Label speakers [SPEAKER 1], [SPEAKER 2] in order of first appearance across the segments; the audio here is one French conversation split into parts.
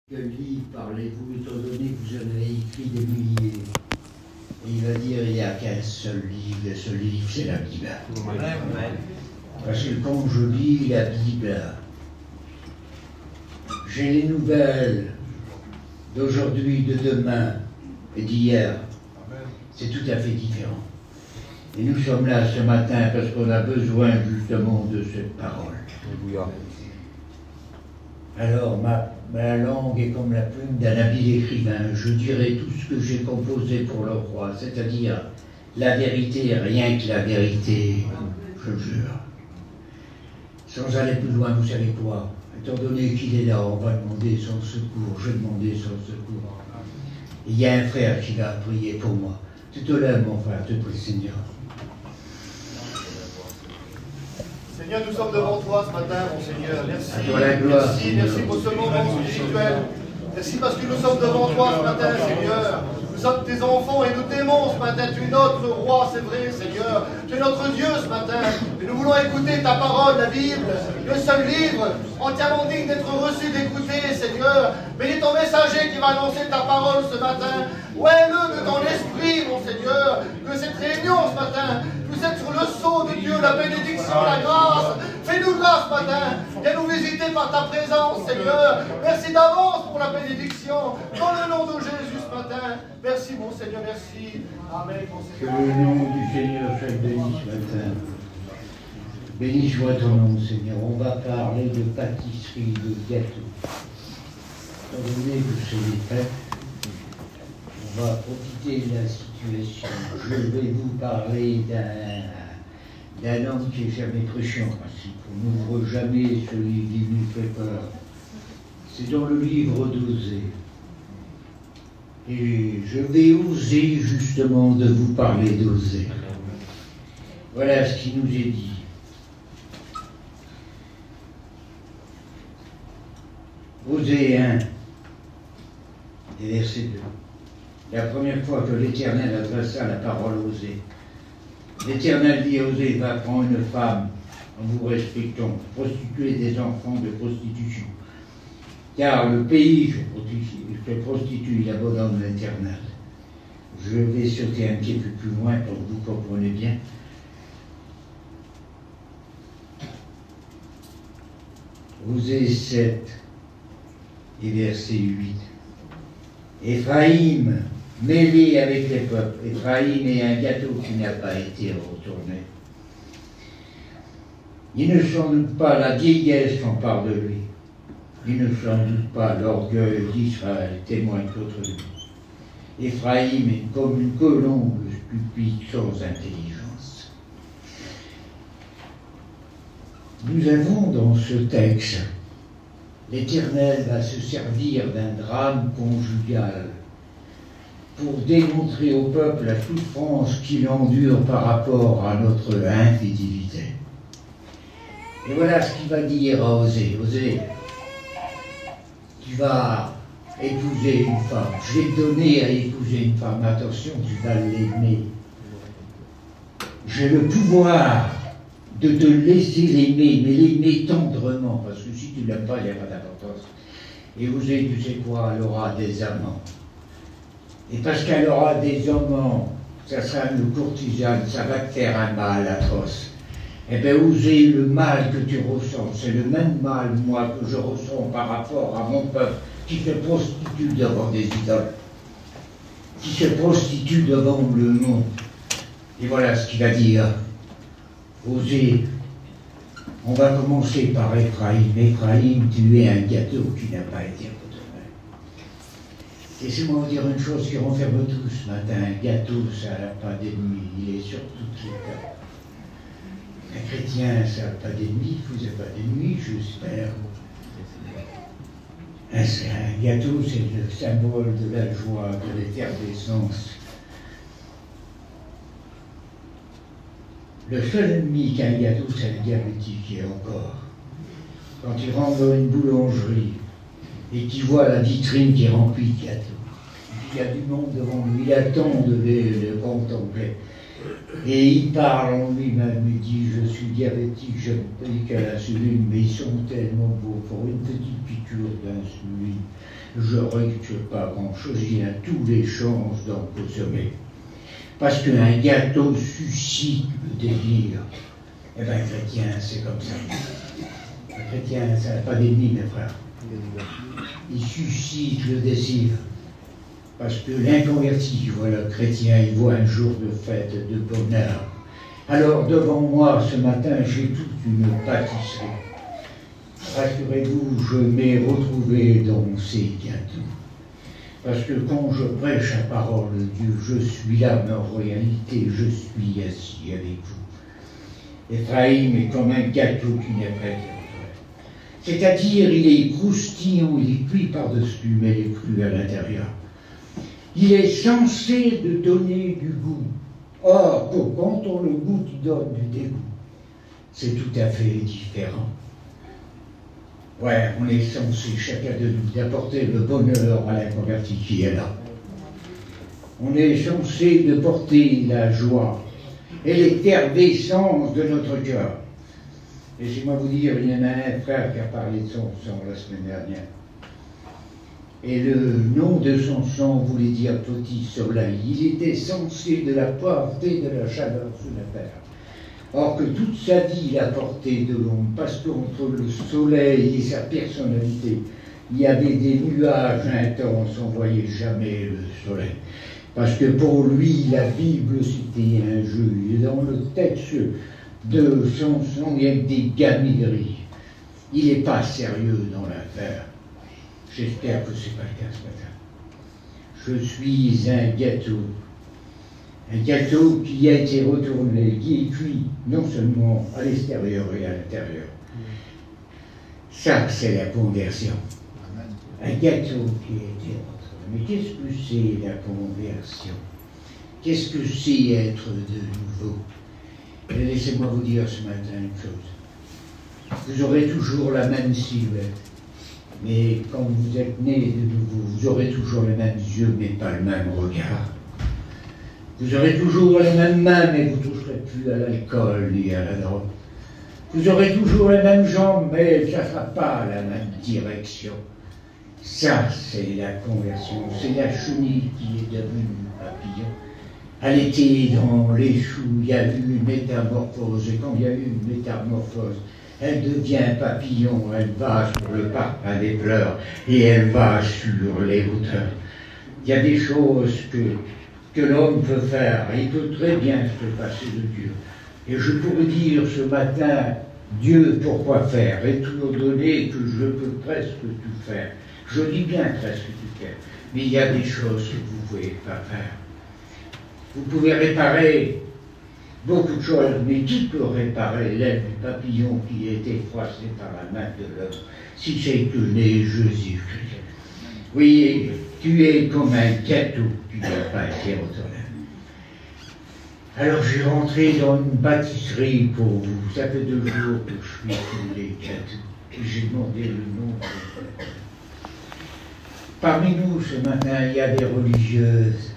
[SPEAKER 1] Quel livre parlez-vous, étant donné que vous en avez écrit des milliers? Et il va dire, il n'y a qu'un seul livre, et ce livre, c'est la Bible. Parce que quand je lis la Bible, j'ai les nouvelles d'aujourd'hui, de demain et d'hier. C'est tout à fait différent. Et nous sommes là ce matin parce qu'on a besoin justement de cette parole. Alors, ma langue est comme la plume d'un habile écrivain. Je dirai tout ce que j'ai composé pour le roi, c'est-à-dire la vérité, rien que la vérité, je jure. Sans aller plus loin, vous savez quoi? Étant donné qu'il est là, on va demander son secours. Je vais demander son secours. Il y a un frère qui va prier pour moi. Tu te lèves, mon frère, te prie, Seigneur.
[SPEAKER 2] Seigneur, nous sommes devant toi ce matin, mon Seigneur. Merci.
[SPEAKER 1] À toi la gloire,
[SPEAKER 2] Merci pour ce moment spirituel. Merci parce que nous sommes devant toi ce matin, Seigneur. Nous sommes tes enfants et nous t'aimons ce matin. Tu es notre roi, c'est vrai, Seigneur. Tu es notre Dieu ce matin. Et nous voulons écouter ta parole, la Bible, le seul livre entièrement digne d'être reçu, d'écouter, Seigneur. Mais il est ton messager qui va annoncer ta parole ce matin. Ouais-le de ton esprit, mon Seigneur, que cette réunion ce matin puisse être sur le sceau de Dieu, la bénédiction, la grâce. Fais-nous grâce ce matin. Viens nous visiter par ta présence, Seigneur. Merci d'avance pour la bénédiction. Dans le nom de Jésus ce matin. Merci, mon Seigneur, merci. Amen, mon Seigneur.
[SPEAKER 1] Que le nom du Seigneur soit béni ce matin. Béni soit ton nom, Seigneur. On va parler de pâtisserie, de gâteau. Étant donné que c'est les fêtes, on va profiter de la situation. Je vais vous parler d'un homme qui n'est jamais prêché en principe. On n'ouvre jamais ce livre, il nous fait peur. C'est dans le livre d'Osée. Et je vais oser justement de vous parler d'Osée. Voilà ce qui nous est dit. Osée 1, et verset 2. La première fois que l'Éternel adressa la parole à Osée, l'Éternel dit à Osée, va prendre une femme en vous respectant, prostituer des enfants de prostitution. Car le pays se prostitue, il abandonne l'Éternel. Je vais sauter un petit peu plus loin pour que vous compreniez bien. Osée 7 et verset 8. Éphraïm, mêlé avec les peuples, Éphraïm est un gâteau qui n'a pas été retourné. Il ne s'en doute pas, la vieillesse s'empare de lui. Il ne s'en doute pas, l'orgueil d'Israël témoigne contre lui. Éphraïm est comme une colombe stupide sans intelligence. Nous avons dans ce texte, l'Éternel va se servir d'un drame conjugal pour démontrer au peuple la souffrance qu'il endure par rapport à notre infidélité. Et voilà ce qu'il va dire à Osée. Osée, tu vas épouser une femme. Je vais te donner à épouser une femme. Attention, tu vas l'aimer. J'ai le pouvoir de te laisser l'aimer, mais l'aimer tendrement, parce que si tu ne l'aimes pas, il n'y a pas d'importance. Et Osée, tu sais quoi, elle aura des amants. Et parce qu'elle aura des amants, ça sera une courtisane, ça va te faire un mal atroce. Eh bien, Osée, le mal que tu ressens, c'est le même mal, moi, que je ressens par rapport à mon peuple, qui se prostitue devant des idoles, qui se prostitue devant le monde. Et voilà ce qu'il va dire. Osée, on va commencer par Éphraïm. Éphraïm, tu es un gâteau qui n'a pas été retourné. Laissez-moi vous dire une chose qui renferme tout ce matin. Un gâteau, ça n'a pas d'ennemi, il est sur toutes les tables. Un chrétien, ça n'a pas d'ennemi, vous n'avez pas d'ennemi, j'espère. Un gâteau, c'est le symbole de la joie, de l'effervescence. Le seul ennemi qu'a un gâteau, c'est le diable qui est encore. Quand il rentre dans une boulangerie et qu'il voit la vitrine qui est remplie de gâteaux, il y a du monde devant lui, il attend de le contempler. Et il parle en lui-même, il dit, je suis diabétique, je ne paye qu'à l'insuline, mais ils sont tellement beaux, pour une petite piqûre d'insuline, je ne risque pas grand-chose, il a toutes les chances d'en consommer. Parce qu'un gâteau suscite le désir. Eh bien, chrétien, c'est comme ça. Un chrétien, ça n'a pas d'ennemi, mes frères. Il suscite le désir. Parce que l'inconverti voit le chrétien, il voit un jour de fête, de bonheur. Alors, devant moi, ce matin, j'ai toute une pâtisserie. Rassurez-vous, je m'ai retrouvé dans ces gâteaux. Parce que quand je prêche la parole de Dieu, je suis là, mais en réalité, je suis assis avec vous. Ephraïm est comme un gâteau qui n'est pas terre. C'est-à-dire, il est croustillant, il est cuit par-dessus, mais il est cru à l'intérieur. Il est censé de donner du goût. Or, quand on le goûte, il donne du dégoût. C'est tout à fait différent. Ouais, on est censé, chacun de nous, d'apporter le bonheur à l'inconverti qui est là. On est censé de porter la joie et l'effervescence de notre cœur. Laissez-moi vous dire, il y en a un frère qui a parlé de son sang la semaine dernière. Et le nom de son sang voulait dire petit soleil. Il était censé de la porter de la chaleur sur la terre. Or que toute sa vie, il a porté de l'ombre, parce qu'entre le soleil et sa personnalité, il y avait des nuages intenses, on ne voyait jamais le soleil. Parce que pour lui, la Bible, c'était un jeu. Et dans le texte de son sang, il y a des gamineries. Il n'est pas sérieux dans l'affaire. J'espère que ce n'est pas le cas ce matin. Je suis un gâteau qui a été retourné, qui est cuit non seulement à l'extérieur et à l'intérieur. Ça, c'est la conversion. Un gâteau qui a été retourné. Mais qu'est-ce que c'est la conversion? Qu'est-ce que c'est être de nouveau? Et laissez-moi vous dire ce matin une chose. Vous aurez toujours la même silhouette. Mais quand vous êtes né de nouveau, vous aurez toujours les mêmes yeux, mais pas le même regard. Vous aurez toujours les mêmes mains, mais vous ne toucherez plus à l'alcool ni à la drogue. Vous aurez toujours les mêmes jambes, mais ça ne sera pas la même direction. Ça, c'est la conversion. C'est la chenille qui est devenue papillon. Elle était dans les choux, il y a eu une métamorphose. Et quand il y a eu une métamorphose, elle devient papillon, elle va sur le parpaing des fleurs et elle va sur les hauteurs. Il y a des choses que l'homme peut faire, il peut très bien se passer de Dieu. Et je pourrais dire ce matin, Dieu, pourquoi faire? Étant donné que je peux presque tout faire. Je dis bien presque tout faire, mais il y a des choses que vous ne pouvez pas faire. Vous pouvez réparer beaucoup de choses, mais qui peut réparer l'aile du papillon qui a été froissé par la main de l'homme, si c'est que né Jésus-Christ? Oui, tu es comme un gâteau qui n'a pas été retourné. Alors j'ai rentré dans une pâtisserie pour vous. Ça fait 2 jours que je suis tous les gâteaux. J'ai demandé le nom. Parmi nous, ce matin, il y a des religieuses.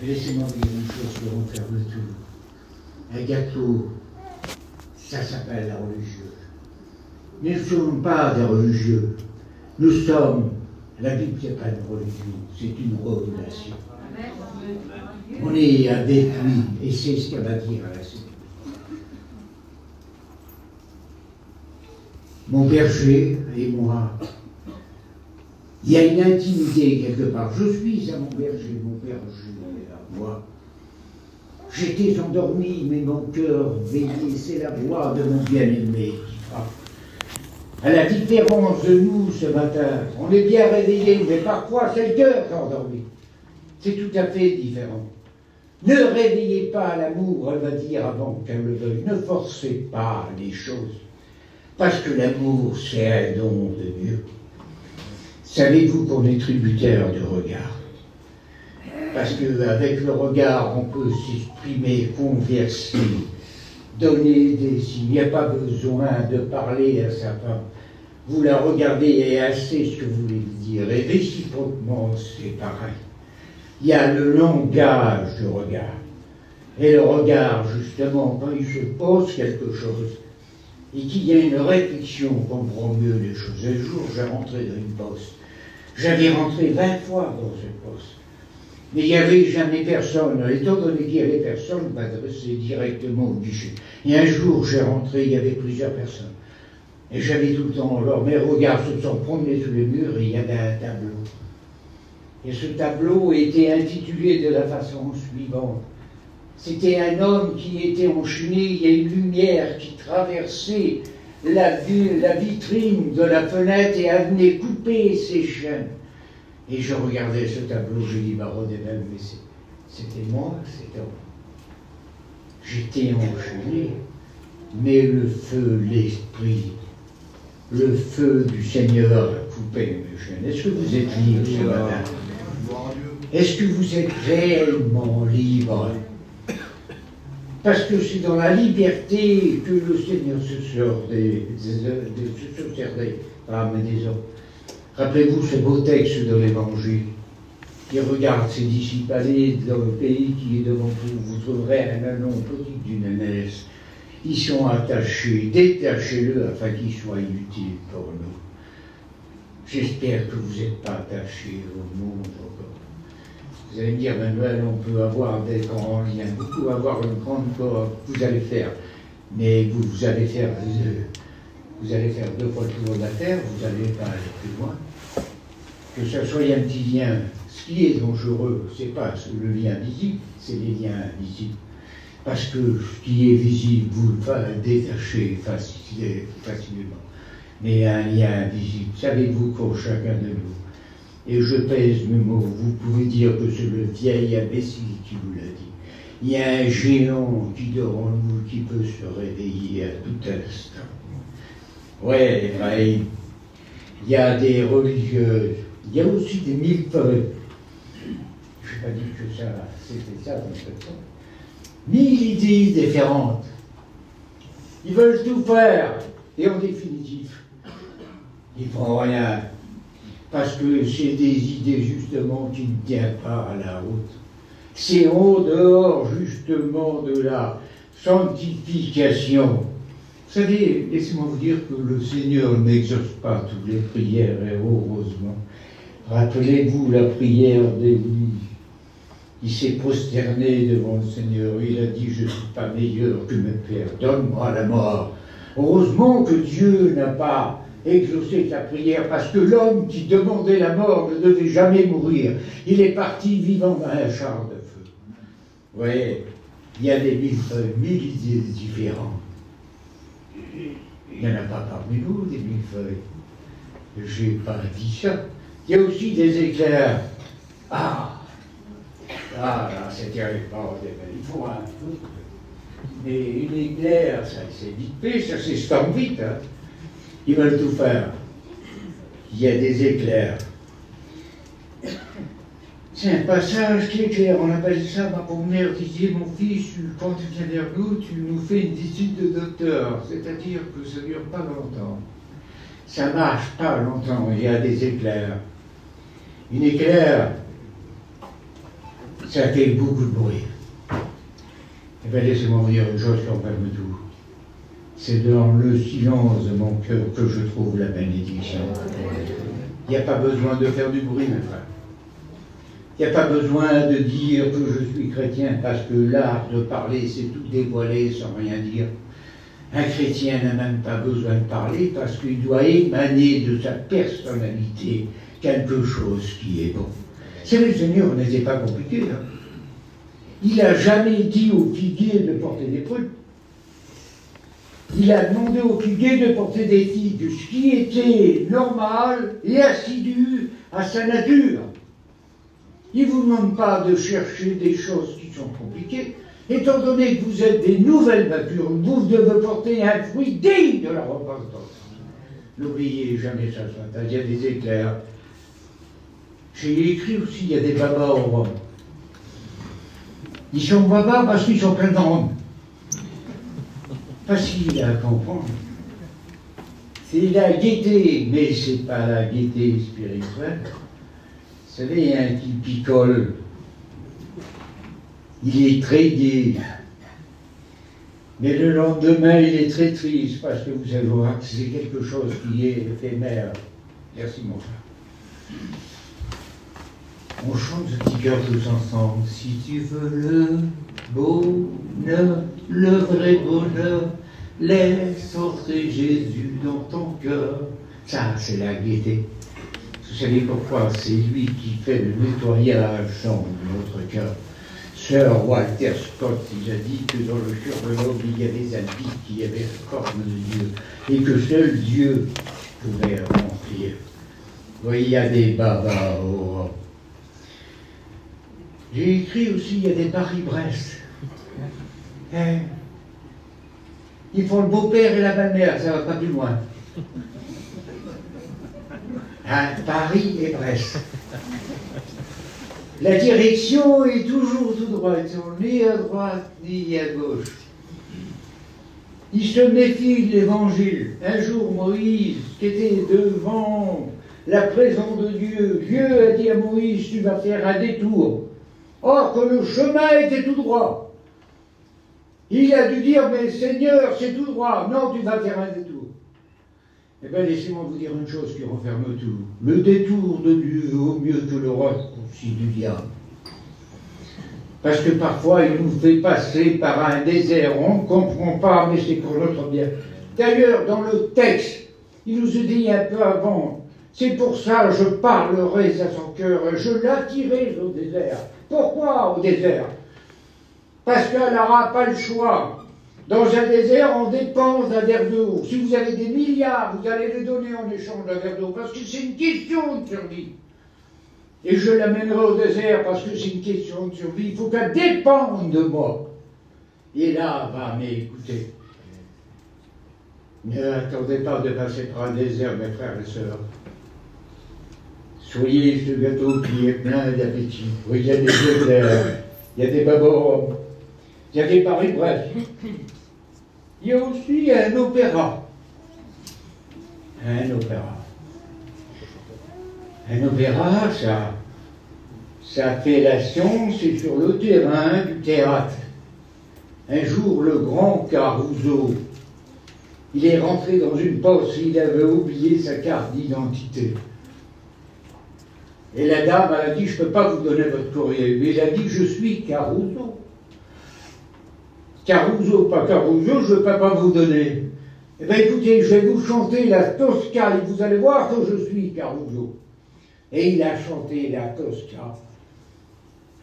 [SPEAKER 1] Laissez-moi dire une chose pour en faire le tour. Un gâteau, ça s'appelle la religieuse. Nous ne sommes pas des religieux. Nous sommes, la Bible n'est pas une religion, c'est une révélation. On est avec lui, et c'est ce qu'elle va dire à la suite. Mon berger et moi, il y a une intimité quelque part. Je suis à mon berger est à moi. J'étais endormi, mais mon cœur veillait, c'est la voix de mon bien-aimé qui frappe. À la différence de nous ce matin, on est bien réveillés, mais parfois c'est le cœur qui est endormi. C'est tout à fait différent. Ne réveillez pas l'amour, elle va dire avant qu'elle le veuille. Ne forcez pas les choses. Parce que l'amour, c'est un don de Dieu. Savez-vous qu'on est tributaire du regard? Parce qu'avec le regard, on peut s'exprimer, converser, donner des signes. Il n'y a pas besoin de parler à sa femme. Vous la regardez et elle sait ce que vous voulez dire. Et réciproquement, c'est pareil. Il y a le langage du regard. Et le regard, justement, quand il se pose quelque chose, et qu'il y a une réflexion, on comprend mieux les choses. Un jour, j'ai rentré dans une poste. J'avais rentré 20 fois dans cette poste. Mais il n'y avait jamais personne. Étant donné qu'il n'y avait personne, je m'adressais directement au guichet. Et un jour, j'ai rentré, il y avait plusieurs personnes. Et j'avais tout le temps, alors mes regards se sont promenés sur les murs et il y avait un tableau. Et ce tableau était intitulé de la façon suivante. C'était un homme qui était enchaîné, il y a une lumière qui traversait la vitrine de la fenêtre et elle venait couper ses chaînes. Et je regardais ce tableau, j'ai dit, Baron des Mêmes, mais c'était moi, cet homme. J'étais enchaîné, mais le feu, l'esprit, le feu du Seigneur a coupé mes chaînes. Est-ce que vous êtes libre ce matin? Est-ce que vous êtes réellement libre? Parce que c'est dans la liberté que le Seigneur se sort des femmes et des hommes. Rappelez-vous ce beau texte de l'Évangile. Il regarde ses disciples aller dans le pays qui est devant vous. Vous trouverez un anneau petit d'une ânesse. Ils sont attachés. Détachez-le afin qu'il soit inutile pour nous. J'espère que vous n'êtes pas attachés au monde encore. Vous allez me dire, Manuel, on peut avoir des grands liens, vous pouvez avoir une grande corde, vous allez faire, mais vous allez faire 2 fois le tour de la terre, vous n'allez pas aller plus loin. Que ce soit un petit lien, ce qui est dangereux, c'est pas le lien visible, c'est les liens invisibles. Parce que ce qui est visible, vous le détachez facilement. Mais un lien invisible, savez-vous pour chacun de nous, et je pèse mes mots, vous pouvez dire que c'est le vieil imbécile qui vous l'a dit. Il y a un géant qui dort en nous, qui peut se réveiller à tout instant. Ouais, ben, il y a des religieuses, il y a aussi des millefeuilles. Je n'ai pas dit que ça, c'était ça dans cette temps. 1000 idées différentes. Ils veulent tout faire, et en définitive, ils ne font rien. Parce que c'est des idées justement qui ne tiennent pas à la route. C'est en dehors justement de la sanctification. Vous savez, laissez-moi vous dire que le Seigneur n'exauce pas toutes les prières, et heureusement. Rappelez-vous la prière d'Élie. Il s'est prosterné devant le Seigneur. Il a dit, je ne suis pas meilleur que mes pères, donne-moi la mort. Heureusement que Dieu n'a pas exaucer sa prière, parce que l'homme qui demandait la mort ne devait jamais mourir. Il est parti vivant dans un char de feu. Vous voyez, il y a des 1000 idées différentes. Il n'y en a pas parmi nous, des millefeuilles. Je n'ai pas dit ça. Il y a aussi des éclairs. Ah, là, c'est terrible. Il faut un peu. Mais une éclair, ça c'est vite fait, ça s'estompe vite. Hein. Ils veulent tout faire. Il y a des éclairs. C'est un passage qui est clair. On appelle ça, ma mère disait, mon fils, quand tu viens vers nous, tu nous fais une visite de docteur. C'est-à-dire que ça ne dure pas longtemps. Ça ne marche pas longtemps. Il y a des éclairs. Une éclair, ça fait beaucoup de bruit. Eh bien, laissez-moi vous dire une chose qui calme tout. C'est dans le silence de mon cœur que je trouve la bénédiction. Il n'y a pas besoin de faire du bruit, mes frères. Il n'y a pas besoin de dire que je suis chrétien, parce que l'art de parler, c'est tout dévoiler sans rien dire. Un chrétien n'a même pas besoin de parler, parce qu'il doit émaner de sa personnalité quelque chose qui est bon. C'est le Seigneur n'était pas compliqué. Hein. Il n'a jamais dit aux figuiers de porter des prunes. Il a demandé aux figuiers de porter des figues, ce qui était normal et assidu à sa nature. Il ne vous demande pas de chercher des choses qui sont compliquées. Étant donné que vous êtes des nouvelles natures, vous devez porter un fruit digne de la repentance. N'oubliez jamais ça ce matin, il y a des éclairs. J'ai écrit aussi, il y a des babas au Rhum. Ils sont babas parce qu'ils sont pleins de Rhum. Facile à comprendre. C'est la gaieté, mais c'est pas la gaieté spirituelle. Vous savez, un qui picole, il est très gai. Mais le lendemain, il est très triste parce que vous savez voir que c'est quelque chose qui est éphémère. Merci, mon frère. On chante ce petit cœur tous ensemble. Si tu veux le bonheur, le vrai bonheur, laisse entrer Jésus dans ton cœur. Ça, c'est la gaieté. Vous savez pourquoi? C'est lui qui fait le nettoyage dans notre cœur. Sir Walter Scott, il a dit que dans le cœur de l'homme, il y avait des habits qui avaient la forme de Dieu, et que seul Dieu pouvait remplir. Vous voyez, il y a des babas. J'ai écrit aussi, il y a des Paris-Brest. Hein? Ils font le beau-père et la belle-mère, ça va pas plus loin. Hein? Paris et Brest. La direction est toujours tout droite, ni à droite ni à gauche. Il se méfie de l'évangile. Un jour, Moïse, qui était devant la présence de Dieu, Dieu a dit à Moïse, tu vas faire un détour. Or que le chemin était tout droit. Il a dû dire, mais Seigneur, c'est tout droit. Non, tu vas faire un détour. Eh bien, laissez-moi vous dire une chose qui renferme tout. Le détour de Dieu vaut mieux que le raccourci du diable. Parce que parfois, il nous fait passer par un désert. On ne comprend pas, mais c'est pour notre bien. D'ailleurs, dans le texte, il nous a dit un peu avant, c'est pour ça que je parlerai à son cœur, je l'attirerai au désert. Pourquoi au désert? Parce qu'elle n'aura pas le choix. Dans un désert, on dépense d'un verre d'eau. Si vous avez des milliards, vous allez les donner en échange d'un verre d'eau, parce que c'est une question de survie. Et je l'amènerai au désert parce que c'est une question de survie. Il faut qu'elle dépende de moi. Et là, mais écoutez, ne attendez pas de passer par un désert, mes frères et sœurs. Soyez ce gâteau qui est plein d'appétit. Oui, il y a des éclairs, il y a des babos, il y a des Paris-Brest. Il y a aussi un opéra. Un opéra. Un opéra, sa appellation, c'est sur le terrain du théâtre. Un jour, le grand Caruso, il est rentré dans une poste, il avait oublié sa carte d'identité. Et la dame, elle a dit, je ne peux pas vous donner votre courrier. Mais il a dit, je suis Caruso. Caruso, pas Caruso, je ne peux pas vous donner. Eh bien écoutez, je vais vous chanter la Tosca, et vous allez voir que je suis Caruso. Et il a chanté la Tosca.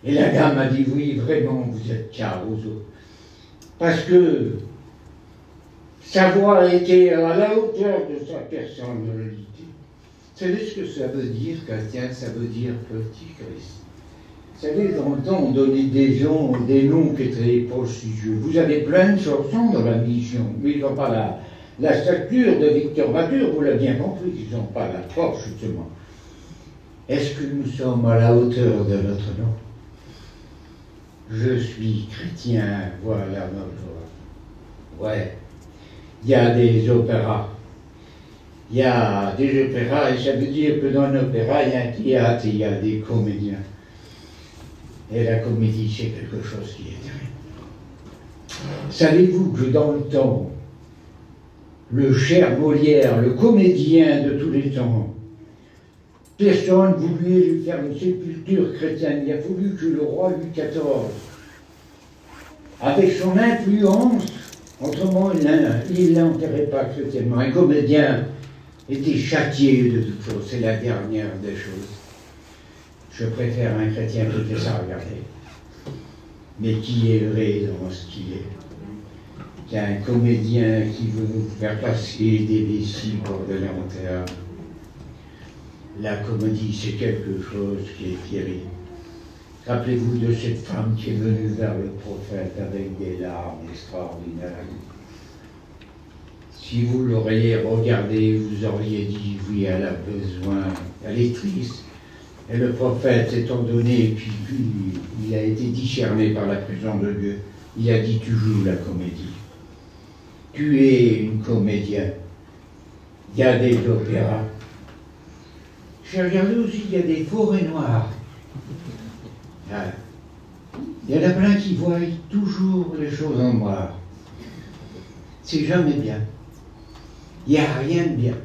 [SPEAKER 1] Et la dame a dit, oui, vraiment, vous êtes Caruso. Parce que sa voix était à la hauteur de sa personnalité. Vous savez ce que ça veut dire, chrétien? Ça veut dire petit Christ. Vous savez, dans le temps, on donnait des noms qui étaient prestigieux. Vous avez plein de chansons dans la mission, mais ils n'ont pas la stature de Victor Mature, vous l'avez bien compris, ils n'ont pas la force, justement. Est-ce que nous sommes à la hauteur de notre nom? Je suis chrétien, voilà notre joie. Ouais, il y a des opéras. Il y a des opéras, et ça veut dire que dans un opéra, il y a un théâtre, il y a des comédiens. Et la comédie, c'est quelque chose qui est terrible. Savez-vous que dans le temps, le cher Molière, le comédien de tous les temps, personne ne voulait lui faire une sépulture chrétienne. Il a fallu que le roi Louis XIV, avec son influence, autrement il ne l'enterrait pas chrétiennement. Un comédien était châtié de toutes choses, c'est la dernière des choses. Je préfère un chrétien qui fait ça, regardez, mais qui est vrai dans ce qu'il est. Qu'un comédien qui veut vous faire passer des vessies pour de l'enterre. La comédie, c'est quelque chose qui est terrible. Rappelez-vous de cette femme qui est venue vers le prophète avec des larmes extraordinaires. Si vous l'auriez regardée, vous auriez dit, oui, elle a besoin, elle est triste. Et le prophète, étant donné qu'il a été discerné par la présence de Dieu, il a dit, tu joues la comédie. Tu es une comédienne. Il y a des opéras. J'ai regardé aussi, il y a des forêts noires. Il y en a plein qui voient toujours les choses en noir. C'est jamais bien. Il n'y a rien de bien.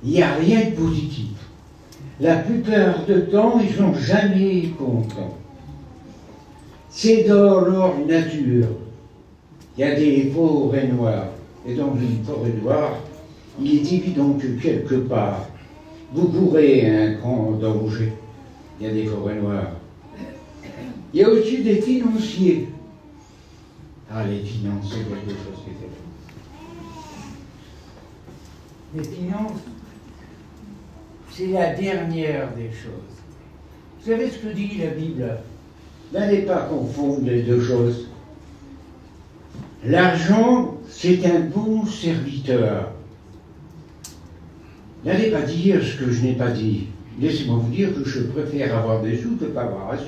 [SPEAKER 1] Il n'y a rien de positif. La plupart du temps, ils sont jamais contents. C'est dans leur nature. Il y a des forêts noires. Et dans une forêt noire, il est évident que quelque part, vous courez un grand danger. Il y a des forêts noires. Il y a aussi des financiers. Ah, les finances, c'est quelque chose qui est terrible. Les finances, c'est la dernière des choses. Vous savez ce que dit la Bible? N'allez pas confondre les deux choses. L'argent, c'est un bon serviteur. N'allez pas dire ce que je n'ai pas dit. Laissez-moi vous dire que je préfère avoir des sous que pas avoir à sous.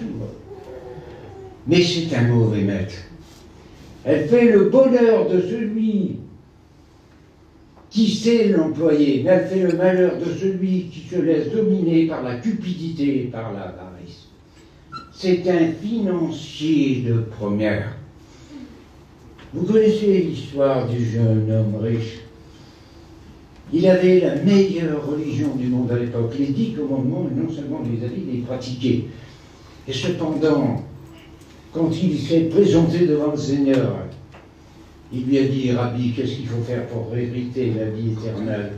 [SPEAKER 1] Mais c'est un mauvais maître. Elle fait le bonheur de celui qui sait l'employer, mais elle fait le malheur de celui qui se laisse dominer par la cupidité et par l'avarice. C'est un financier de première. Vous connaissez l'histoire du jeune homme riche. Il avait la meilleure religion du monde à l'époque. Les 10 commandements, non seulement les avait, il les pratiquait. Et cependant, quand il s'est présenté devant le Seigneur, il lui a dit, Rabbi, qu'est-ce qu'il faut faire pour hériter la vie éternelle?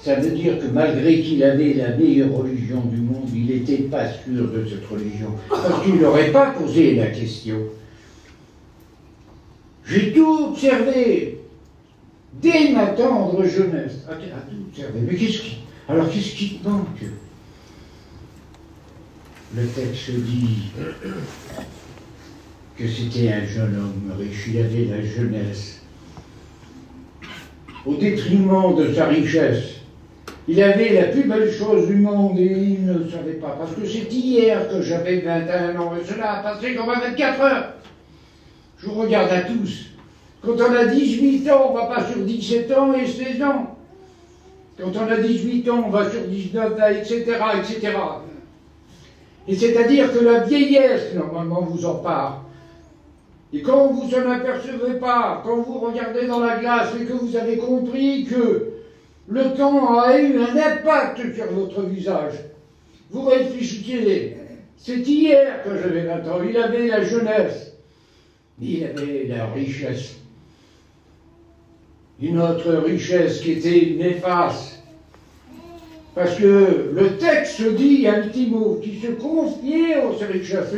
[SPEAKER 1] Ça veut dire que malgré qu'il avait la meilleure religion du monde, il n'était pas sûr de cette religion. Parce qu'il n'aurait pas posé la question. J'ai tout observé, dès ma tendre jeunesse. Ah, tu as tout observé. Mais alors qu'est-ce qui te manque? Le texte dit que c'était un jeune homme riche, il avait la jeunesse. Au détriment de sa richesse, il avait la plus belle chose du monde et il ne savait pas. Parce que c'est hier que j'avais 21 ans et cela a passé comme à 24 heures. Je vous regarde à tous. Quand on a 18 ans, on ne va pas sur 17 ans et 16 ans. Quand on a 18 ans, on va sur 19 ans, etc., etc. Et c'est-à-dire que la vieillesse, normalement, vous en part. Et quand vous ne en apercevez pas, quand vous regardez dans la glace et que vous avez compris que le temps a eu un impact sur votre visage, vous réfléchissez. C'est hier que j'avais 20 ans, il avait la jeunesse, il avait la richesse. Une autre richesse qui était néfaste. Parce que le texte dit, il y a un petit mot, qui se confiait aux richesses.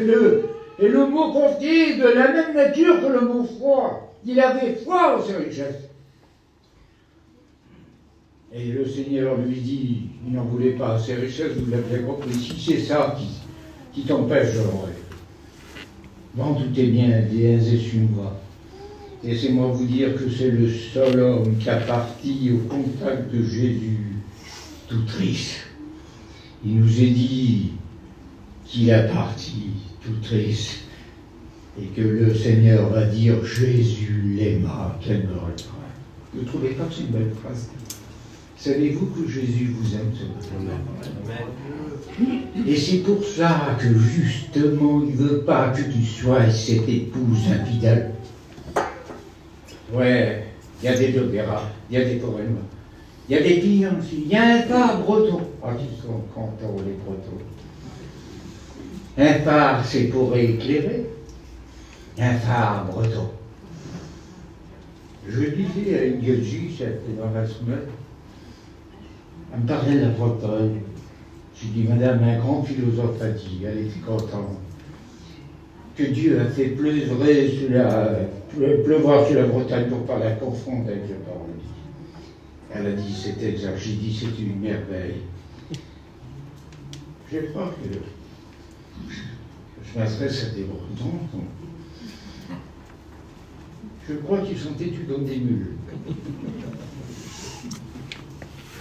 [SPEAKER 1] Et le mot confier est de la même nature que le mot froid. Il avait froid aux richesses. Et le Seigneur lui dit, il n'en voulait pas ces richesses, vous l'avez compris, si c'est ça qui t'empêche de l'aurait. M'en doutez bien, bien et moi. Laissez-moi vous dire que c'est le seul homme qui a parti au contact de Jésus, tout triste. Il nous est dit qu'il a parti tout triste et que le Seigneur va dire Jésus l'aima, qu'elle me reprend. Vous ne trouvez pas que c'est une belle phrase? Savez-vous que Jésus vous aime, et c'est pour ça que justement il ne veut pas que tu sois cette épouse infidèle. Ouais, il y a des opéras, il y a des poèmes, il y a des clients aussi, il y a un phare breton. Ah, ils sont contents les bretons. Un phare, c'est pour éclairer. Un phare breton. Je disais à une gueule-gie, c'était dans la semaine, elle me parlait de la Bretagne. Je dis, madame, un grand philosophe a dit, elle était contente, que Dieu a fait pleuvoir sur la Bretagne pour pas la confondre avec le paradis. Elle a dit, c'est exact. J'ai dit, c'est une merveille. Je crois que je m'adresse à des Bretons. Je crois qu'ils sont têtus comme des mules.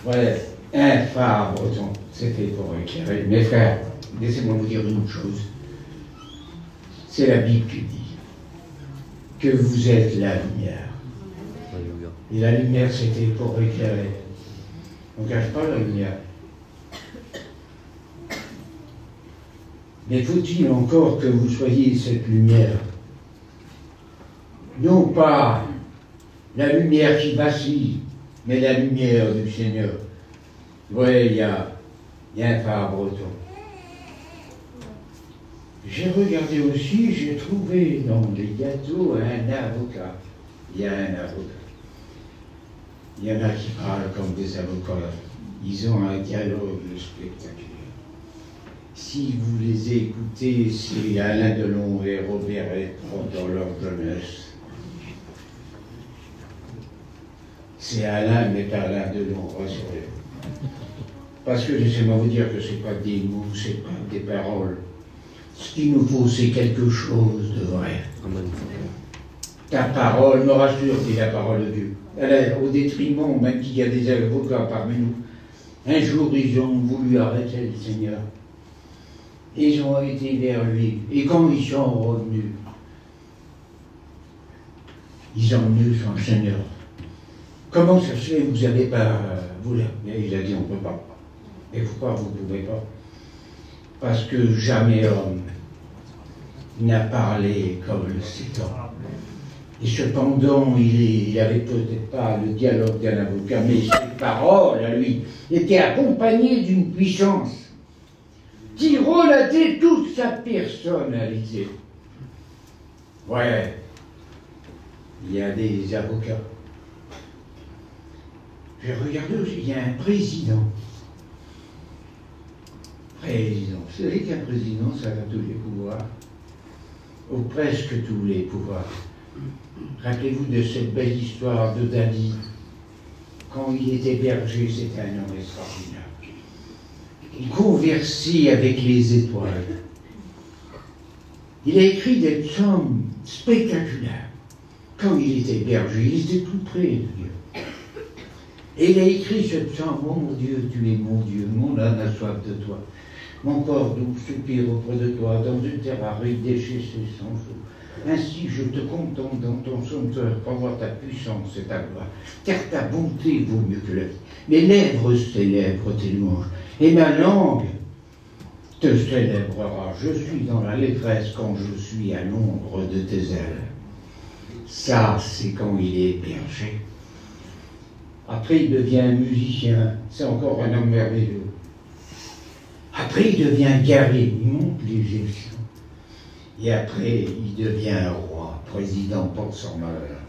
[SPEAKER 1] Ouais, un phare breton, c'est fait pour éclairer. Mes frères, laissez-moi vous dire une chose. C'est la Bible qui dit que vous êtes la lumière. Et la lumière, c'était pour éclairer. On ne cache pas la lumière. Mais faut-il encore que vous soyez cette lumière? Non pas la lumière qui vacille, mais la lumière du Seigneur. Oui, il y a un phare breton. J'ai regardé aussi, j'ai trouvé dans les gâteaux un avocat. Il y a un avocat. Il y en a qui parlent comme des avocats. Ils ont un dialogue spectaculaire. Si vous les écoutez, c'est Alain Delon et Robert Redford dans leur jeunesse. C'est Alain, mais pas Alain Delon, rassurez-vous. Parce que laissez-moi vous dire que ce n'est pas des mots, ce n'est pas des paroles. Ce qu'il nous faut, c'est quelque chose de vrai. Ta parole me rassure, dit la parole de Dieu. Elle est au détriment, même qu'il y a des avocats parmi nous. Un jour, ils ont voulu arrêter le Seigneur. Ils ont été vers lui. Et quand ils sont revenus, ils ont venu son Seigneur. Comment ça se fait que vous n'avez pas voulu? Mais il a dit, on ne peut pas. Et pourquoi vous ne pouvez pas? Parce que jamais homme n'a parlé comme cet homme. Et cependant, il n'avait peut-être pas le dialogue d'un avocat, mais ses paroles à lui étaient accompagnées d'une puissance qui relatait toute sa personnalité. Ouais, il y a des avocats. J'ai regardé aussi, il y a un président. Président. Vous savez qu'un président, ça a tous les pouvoirs, ou presque tous les pouvoirs. Rappelez-vous de cette belle histoire de David. Quand il était berger, c'était un homme extraordinaire. Il conversait avec les étoiles. Il a écrit des psaumes spectaculaires. Quand il était berger, il était tout près de Dieu. Et il a écrit ce psaume, oh mon Dieu, tu es mon Dieu, mon âme a soif de toi. Mon corps doux soupire auprès de toi, dans une terre aride, déchaissée sans eau. Ainsi je te contemple dans ton sanctuaire pour voir ta puissance et ta gloire. Car ta bonté vaut mieux que la vie. Mes lèvres célèbrent tes louanges, et ma langue te célébrera. Je suis dans l'allégresse quand je suis à l'ombre de tes ailes. Ça, c'est quand il est berger. Après, il devient musicien. C'est encore un homme merveilleux. Après, il devient guerrier. Il monte les gestions. Et après, il devient un roi, président pour son malheur.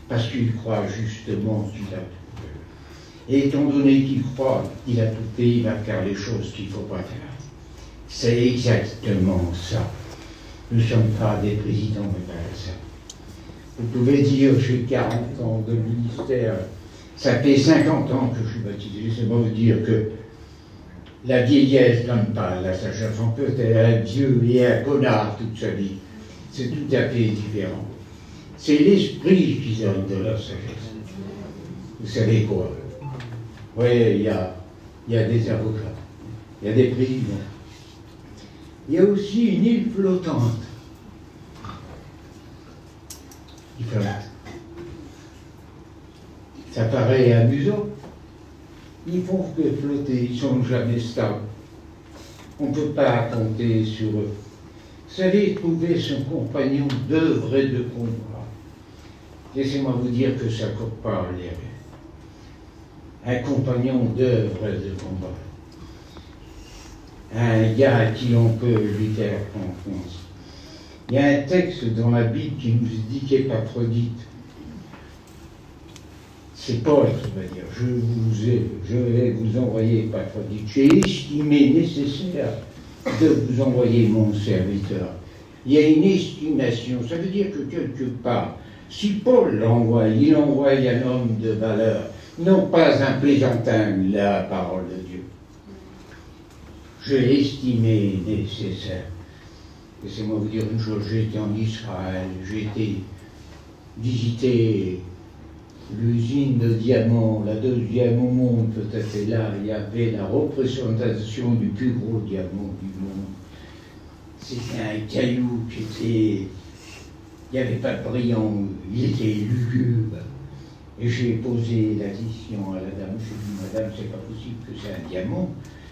[SPEAKER 1] Parce qu'il croit justement qu'il a tout fait. Et étant donné qu'il croit qu'il a tout fait, il va faire les choses qu'il ne faut pas faire. C'est exactement ça. Nous ne sommes pas des présidents, mais pas ça. Vous pouvez dire, j'ai 40 ans de ministère, ça fait 50 ans que je suis baptisé. Laissez-moi vous dire que la vieillesse donne pas la sagesse. On peut être un vieux et un connard toute sa vie. C'est tout à fait différent. C'est l'esprit qui donne de la sagesse. Vous savez quoi? Oui, il y a des avocats, il y a des présidents. Il y a aussi une île flottante. Qui flotte. Ça paraît amusant. Ils font que flotter, ils ne sont jamais stables. On ne peut pas compter sur eux. Vous savez, trouver son compagnon d'œuvre et de combat. Laissez-moi vous dire que ça ne court pas les rêves. Un compagnon d'œuvre et de combat. Un gars à qui on peut lui faire confiance. Il y a un texte dans la Bible qui nous dit qu'Épaphrodite, c'est Paul qui va dire, je vais vous envoyer Épaphrodite. J'ai estimé nécessaire de vous envoyer mon serviteur. Il y a une estimation, ça veut dire que quelque part, si Paul l'envoie, il envoie un homme de valeur, non pas un plaisantin, la parole de Dieu. Je l'ai estimé nécessaire. Laissez-moi vous dire une chose, j'ai été en Israël, j'ai été visiter l'usine de diamants, la deuxième au monde peut-être, et là il y avait la représentation du plus gros diamant du monde. C'était un caillou qui était, il n'y avait pas de brillant, il était lugubre. Et j'ai posé la question à la dame, je lui ai dit, madame, c'est pas possible que c'est un diamant,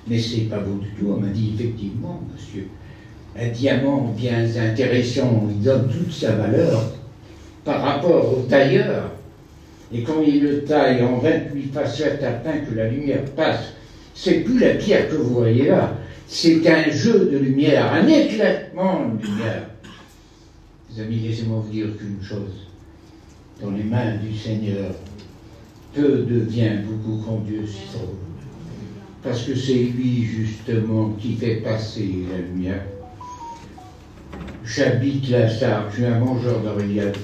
[SPEAKER 1] Mais c'est pas beau du tout. On m'a dit, effectivement, monsieur, un diamant bien intéressant, il donne toute sa valeur par rapport au tailleur. Et quand il le taille en 28 facettes afin que la lumière passe, c'est plus la pierre que vous voyez là, c'est un jeu de lumière, un éclatement de lumière. Les amis, laissez-moi vous dire qu'une chose, dans les mains du Seigneur, peu devient beaucoup quand Dieu s'y trouve. Parce que c'est lui, justement, qui fait passer la lumière. J'habite la Sarre, je suis un mangeur de rillettes.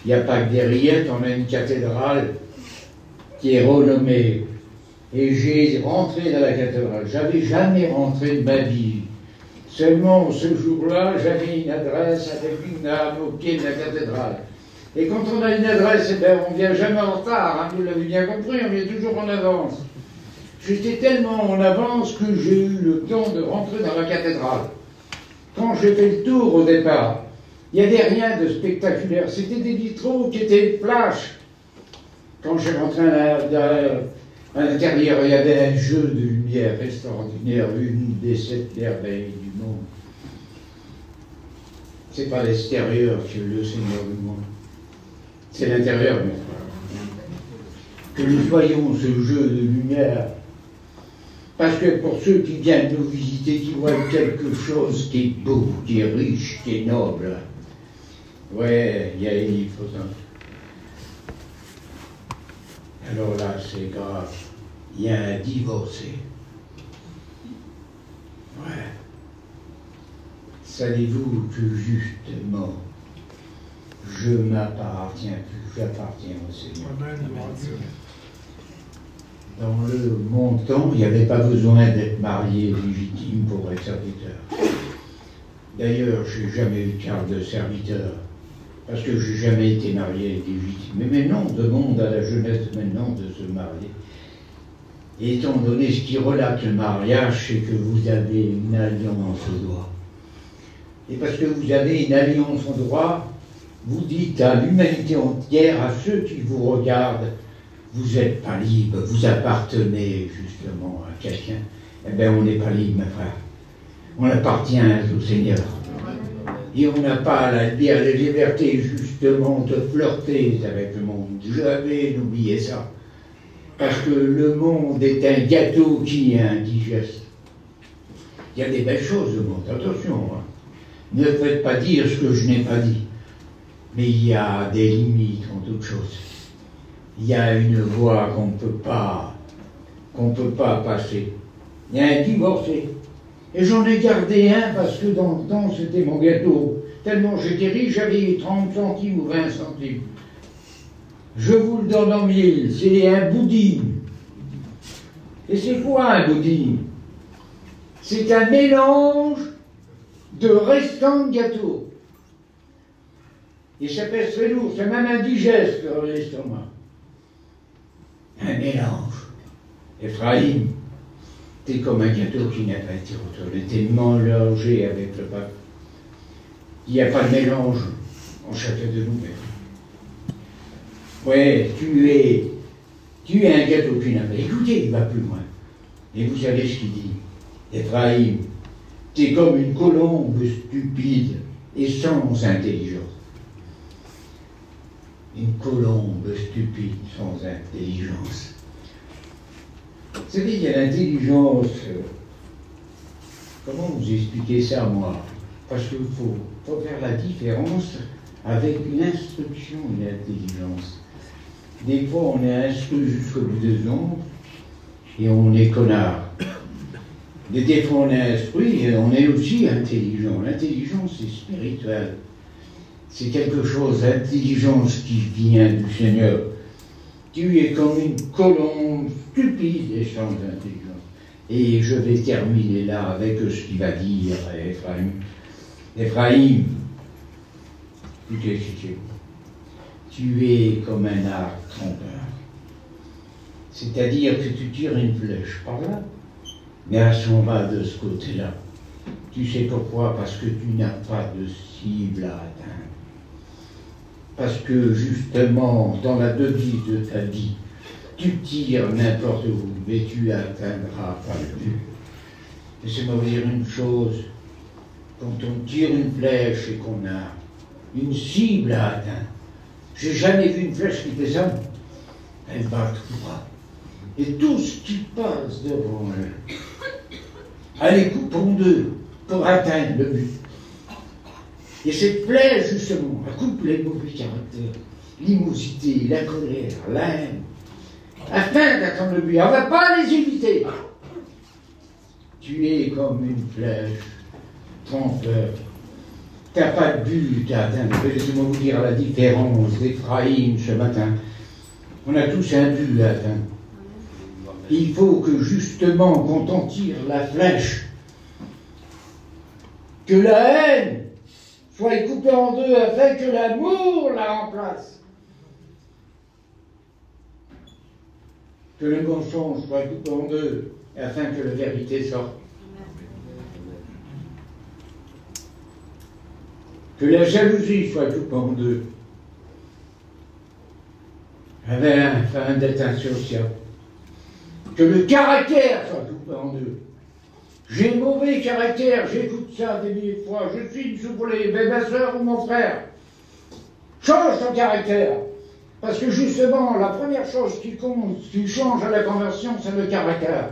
[SPEAKER 1] Il n'y a pas que des rillettes, on a une cathédrale qui est renommée. Et j'ai rentré dans la cathédrale. J'avais jamais rentré de ma vie. Seulement, ce jour-là, j'avais une adresse avec une dame au pied de la cathédrale. Et quand on a une adresse, eh ben, on ne vient jamais en retard, hein, vous l'avez bien compris, on vient toujours en avance. J'étais tellement en avance que j'ai eu le temps de rentrer dans la cathédrale. Quand j'ai fait le tour au départ, il n'y avait rien de spectaculaire, c'était des vitraux qui étaient flash. Quand j'ai rentré à l'intérieur, il y avait un jeu de lumière extraordinaire, une des 7 merveilles du monde. C'est pas l'extérieur qui est le Seigneur du monde, c'est l'intérieur, mes frères. Que nous voyons ce jeu de lumière, parce que pour ceux qui viennent nous visiter, qui voient quelque chose qui est beau, qui est riche, qui est noble, ouais, il faut ça. Alors là, c'est grave. Il y a un divorcé. Ouais. Savez-vous que justement, je m'appartiens plus, j'appartiens au Seigneur. Dans le mon temps, il n'y avait pas besoin d'être marié légitime pour être serviteur. D'ailleurs, je n'ai jamais eu de carte de serviteur. Parce que je n'ai jamais été marié légitime. Mais maintenant, on demande à la jeunesse maintenant de se marier. Et étant donné ce qui relate le mariage, c'est que vous avez une alliance au doigt. Et parce que vous avez une alliance au doigt, vous dites à l'humanité entière, à ceux qui vous regardent, vous n'êtes pas libre, vous appartenez justement à quelqu'un. Eh bien, on n'est pas libre, mes frères. On appartient au Seigneur. Et on n'a pas la liberté justement de flirter avec le monde. Jamais n'oubliez ça. Parce que le monde est un gâteau qui est indigeste. Il y a des belles choses au monde, attention. Hein. Ne faites pas dire ce que je n'ai pas dit. Mais il y a des limites en toute chose. Il y a une voie qu'on ne peut pas passer. Il y a un divorcé. Et j'en ai gardé un parce que dans le temps, c'était mon gâteau. Tellement j'étais riche, j'avais 30 centimes ou 20 centimes. Je vous le donne en mille, c'est un boudin. Et c'est quoi un boudin? C'est un mélange de restants de gâteau. Et ça pèse très lourd, c'est même indigeste dans l'estomac. Un mélange. Ephraïm, t'es comme un gâteau qui n'a pas été retourné, t'es mélangé avec le pain. Il n'y a pas de mélange en chacun de nous. Ouais, tu es un gâteau qui n'a pas. Écoutez, il va plus loin. Et vous savez ce qu'il dit. Ephraïm, t'es comme une colombe stupide et sans intelligence. Une colombe stupide sans intelligence. Vous savez, il y a l'intelligence. Comment vous expliquer ça, moi? Parce qu'il faut faire la différence avec une instruction et une intelligence. Des fois, on est instruit jusqu'au bout des ongles et on est connard. Des fois, on est instruit et on est aussi intelligent. L'intelligence, c'est spirituel. C'est quelque chose, l'intelligence qui vient du Seigneur. Tu es comme une colombe stupide et sans intelligence. Et je vais terminer là avec ce qu'il va dire à Ephraïm. Ephraïm, tu es comme un arc trompeur. C'est-à-dire que tu tires une flèche par là, mais elle s'en va de ce côté-là. Tu sais pourquoi? Parce que tu n'as pas de cible à atteindre. Parce que justement, dans la devise de ta vie, tu tires n'importe où, mais tu atteindras pas le but. Laissez-moi vous dire une chose. Quand on tire une flèche et qu'on a une cible à atteindre, j'ai jamais vu une flèche qui fait ça. Elle va tout droit. Et tout ce qui passe devant elle, elle les coupe en deux pour atteindre le but. Et cette flèche, justement, elle coupe les mauvais caractères, l'immosité, la colère, la haine, afin d'atteindre le but. On ne va pas les éviter. Tu es comme une flèche trompeur. Tu n'as pas de but à atteindre. Laissez-moi vous dire la différence d'Éphraïm ce matin. On a tous un but à atteindre. Il faut que justement, quand on tire la flèche, que la haine soit coupée en deux afin que l'amour la remplace. Que le mensonge soit coupé en deux afin que la vérité sorte. Que la jalousie soit coupée en deux afin d'être insociable. Que le caractère soit coupé en deux. J'ai mauvais caractère, j'écoute ça des milliers de fois, je suis une soufflée, mais ma soeur ou mon frère, change ton caractère. Parce que justement, la première chose qui compte, qui change à la conversion, c'est le caractère.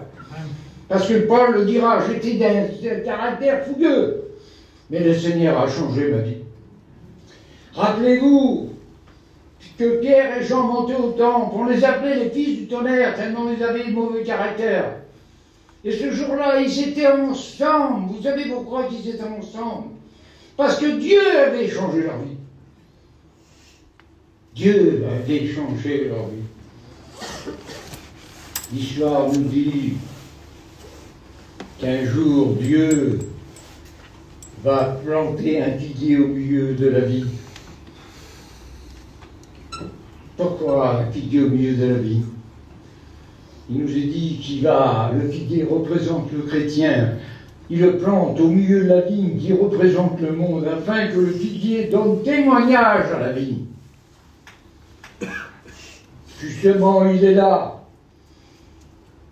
[SPEAKER 1] Parce que Paul le dira, j'étais d'un caractère fougueux, mais le Seigneur a changé ma vie. Rappelez-vous que Pierre et Jean montaient au temple, on les appelait les fils du tonnerre, tellement ils avaient mauvais caractère. Et ce jour-là, ils étaient ensemble. Vous savez pourquoi ils étaient ensemble? Parce que Dieu avait changé leur vie. Dieu avait changé leur vie. L'histoire nous dit qu'un jour, Dieu va planter un figuier au milieu de la vie. Pourquoi un figuier au milieu de la vie? Il nous est dit le figuier représente le chrétien. Il le plante au milieu de la vigne qui représente le monde, afin que le figuier donne témoignage à la vigne. Justement, il est là.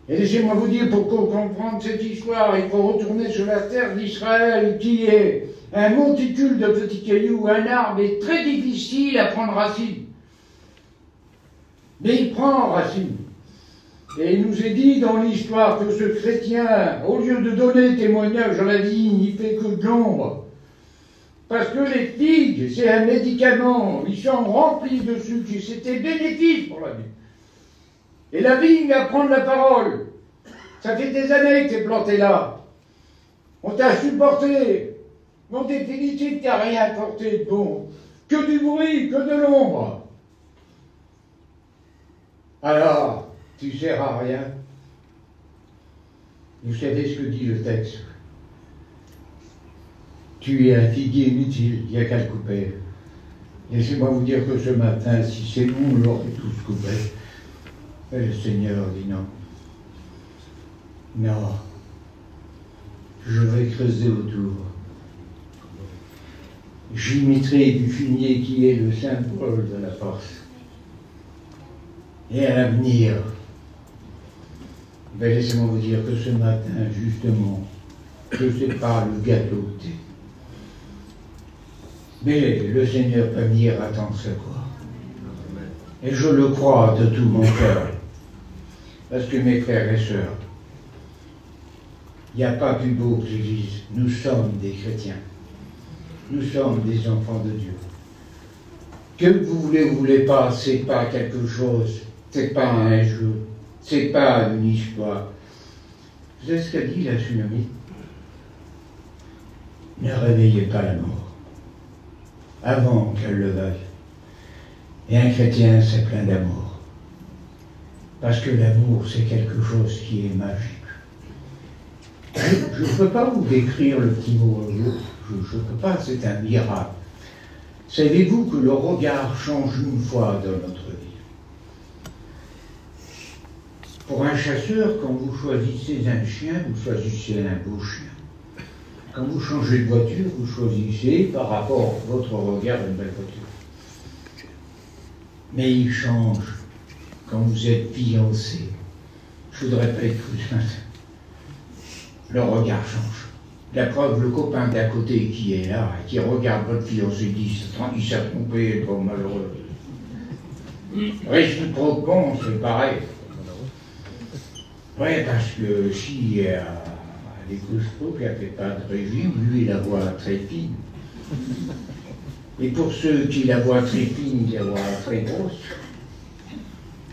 [SPEAKER 1] Et laissez-moi vous dire, pour comprendre cette histoire, il faut retourner sur la terre d'Israël, qui est un monticule de petits cailloux, un arbre est très difficile à prendre racine. Mais il prend racine. Et il nous est dit dans l'histoire que ce chrétien, au lieu de donner témoignage à la vigne, il fait que de l'ombre. Parce que les figues, c'est un médicament, ils sont remplis de sucre, c'était bénéfique pour la vigne. Et la vigne va prendre la parole. Ça fait des années que tu es planté là. On t'a supporté. Mais en définitive, tu n'as rien apporté de bon. Que du bruit, que de l'ombre. Alors, tu ne sers à rien. Vous savez ce que dit le texte. Tu es un figuier inutile, il n'y a qu'à le couper. Laissez-moi vous dire que ce matin, si c'est nous, on l'aurait tous coupé. Mais le Seigneur dit non. Non. Je vais creuser autour. J'imiterai du fumier qui est le symbole de la force. Et à l'avenir, laissez-moi vous dire que ce matin, justement, je ne sais pas le gâteau que t'es. Mais le Seigneur peut venir attendre ce quoi. Et je le crois de tout mon cœur. Parce que mes frères et sœurs, il n'y a pas plus beau que l'Église. Nous sommes des chrétiens. Nous sommes des enfants de Dieu. Que vous voulez ou voulez pas, c'est pas quelque chose. C'est pas un jeu, c'est pas une histoire. Vous savez ce qu'a dit la tsunami? Ne réveillez pas la mort avant qu'elle le veuille. Et un chrétien, c'est plein d'amour. Parce que l'amour, c'est quelque chose qui est magique. Je ne peux pas vous décrire le petit mot, je ne peux pas, c'est un miracle. Savez-vous que le regard change une fois dans notre vie? Pour un chasseur, quand vous choisissez un chien, vous choisissez un beau chien. Quand vous changez de voiture, vous choisissez par rapport à votre regard une belle voiture. Mais il change quand vous êtes fiancé. Je ne voudrais pas être plus. le regard change. La preuve, le copain d'à côté qui est là, qui regarde votre fille, on se dit, il s'est trompé, bon malheureux. Réciproquement, c'est pareil. Oui, parce que si les costauds qui n'avaient pas de régime, lui, il a la voix très fine. Et pour ceux qui la voient très fine, il la voix très grosse.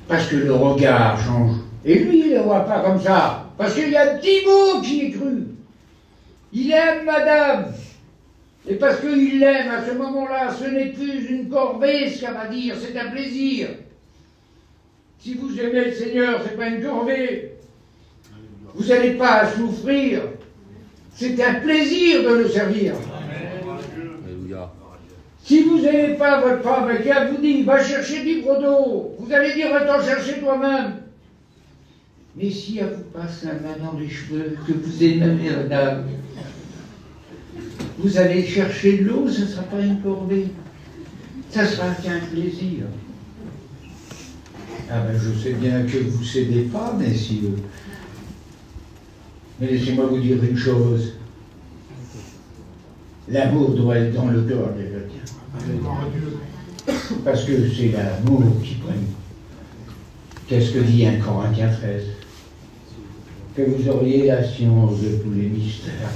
[SPEAKER 1] Parce que le regard change. Et lui, il ne la voit pas comme ça. Parce qu'il y a Thibaut qui est cru. Il aime madame. Et parce qu'il l'aime, à ce moment-là, ce n'est plus une corvée, ce qu'elle va dire, c'est un plaisir. Si vous aimez le Seigneur, ce n'est pas une corvée. Vous n'allez pas souffrir. C'est un plaisir de le servir. Si vous n'aimez pas votre femme et qu'elle vous dit, va chercher du d'eau, vous allez dire, va t'en chercher toi-même. Mais si elle vous passe la main dans les cheveux, que vous aimez madame, vous allez chercher de l'eau, ce ne sera pas une corvée. Ça sera qu'un plaisir. Ah ben je sais bien que vous ne cédez pas, messieurs. Mais laissez-moi vous dire une chose. L'amour doit être dans le cœur des chrétiens. Parce que c'est l'amour qui prime. Qu'est-ce que dit 1 Corinthiens 13? Que vous auriez la science de tous les mystères.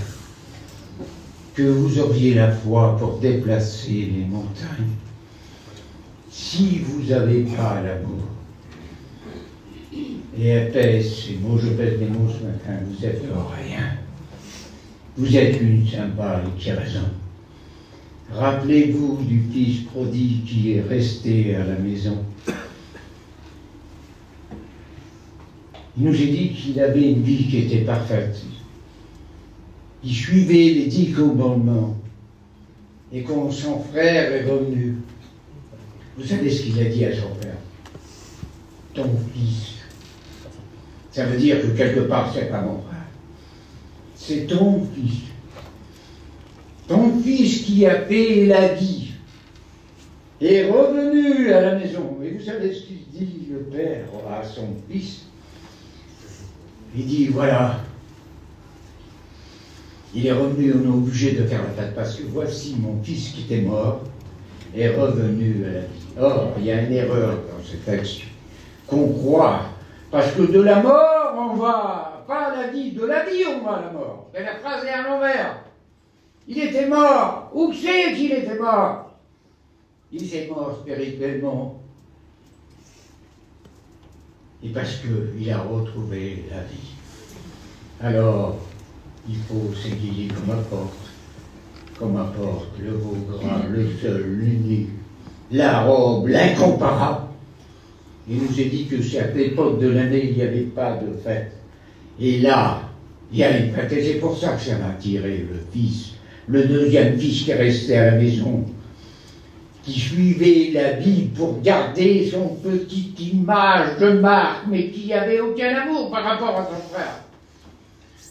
[SPEAKER 1] Que vous auriez la foi pour déplacer les montagnes. Si vous n'avez pas l'amour, et épaisse, ces mots, je pèse les mots ce matin, vous êtes rien. Vous êtes une cymbale qui a raison. Rappelez-vous du fils prodigue qui est resté à la maison. Il nous a dit qu'il avait une vie qui était parfaite. Il suivait les 10 commandements. Et quand son frère est revenu, vous savez ce qu'il a dit à son frère? Ton fils. Ça veut dire que quelque part, c'est pas mon frère. C'est ton fils. Ton fils qui a fait la vie est revenu à la maison. Et vous savez ce qu'il dit, le père, à son fils? Il dit, voilà, il est revenu, on est obligé de faire la fête, parce que voici mon fils qui était mort, est revenu à la vie. Or, il y a une erreur dans ce texte, qu'on croit, parce que de la mort, on va, pas à la vie, de la vie, on va à la mort. Et la phrase est à l'envers. Il était mort. Où c'est qu'il était mort? Il était mort spirituellement. Et parce qu'il a retrouvé la vie. Alors, il faut s'aiguiller comme apporte le veau gras, le seul, l'unique, la robe, l'incomparable. Il nous a dit que si à l'époque de l'année, il n'y avait pas de fête. Et là, il y a une fête. Et c'est pour ça que ça m'a attiré le fils, le deuxième fils qui est resté à la maison, qui suivait la vie pour garder son petite image de marque, mais qui n'avait aucun amour par rapport à son frère.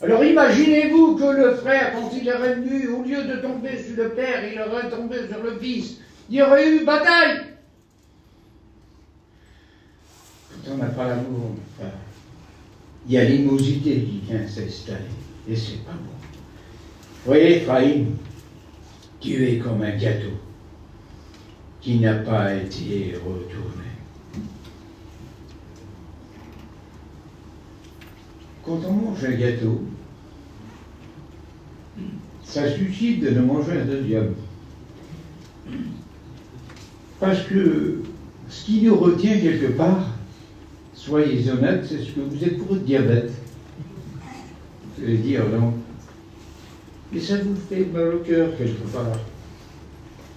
[SPEAKER 1] Alors imaginez-vous que le frère, quand il est revenu, au lieu de tomber sur le père, il aurait tombé sur le fils. Il y aurait eu bataille. Quand on n'a pas l'amour, il y a l'imosité qui vient s'installer. Et c'est pas bon. Vous voyez, Ephraïm, tu es comme un gâteau qui n'a pas été retourné. Quand on mange un gâteau, ça suscite de nous manger un deuxième. Parce que ce qui nous retient quelque part, soyez honnêtes, c'est ce que vous êtes pour le diabète. Vous allez dire non. Et ça vous fait mal au cœur quelque part.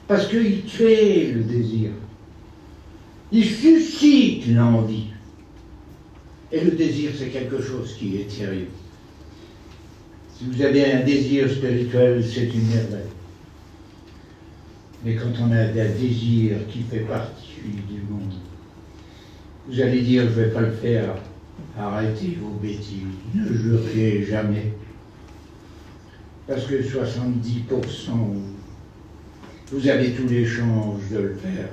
[SPEAKER 1] Parce qu'il crée le désir. Il suscite l'envie. Et le désir, c'est quelque chose qui est sérieux. Si vous avez un désir spirituel, c'est une merveille. Mais quand on a un désir qui fait partie du monde, vous allez dire, je ne vais pas le faire. Arrêtez vos bêtises. Ne jurez jamais. Parce que 70%, vous avez tous les chances de le faire.